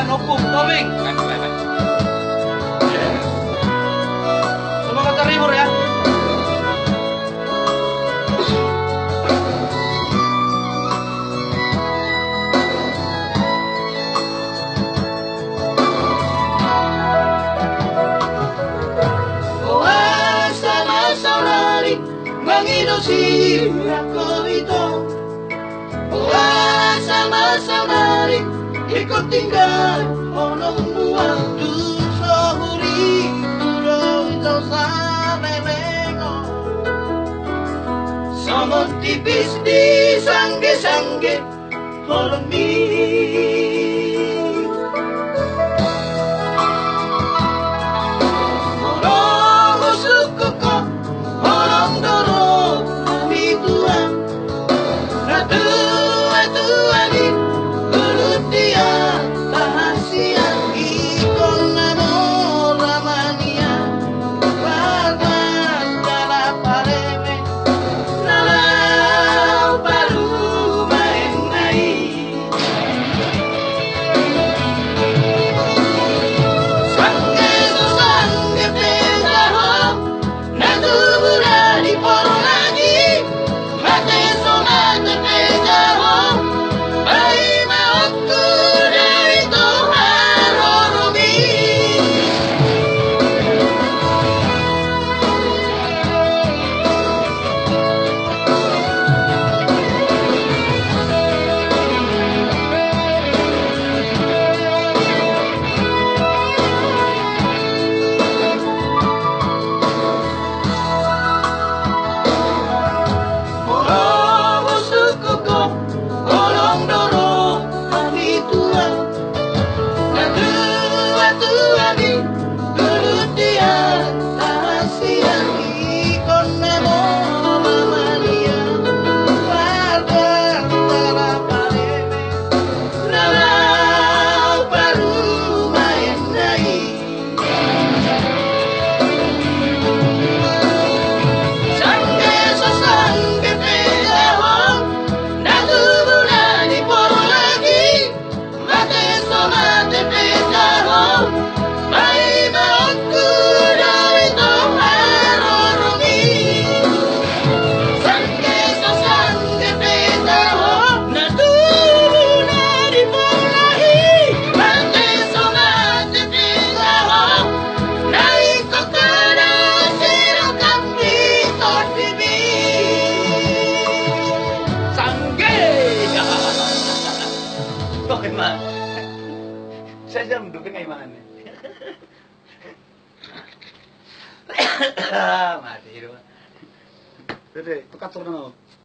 Kailangan hukum, Toming. Semangat terhibur ya. Si aku itu sama-sama ikut tinggal orang buang tu sohuri turun jauh sampai bengok sama tipis di sangge orang ni orang suku kok orang dorong saya jam duduk ngay mana? Mati itu. Dede, tukat turun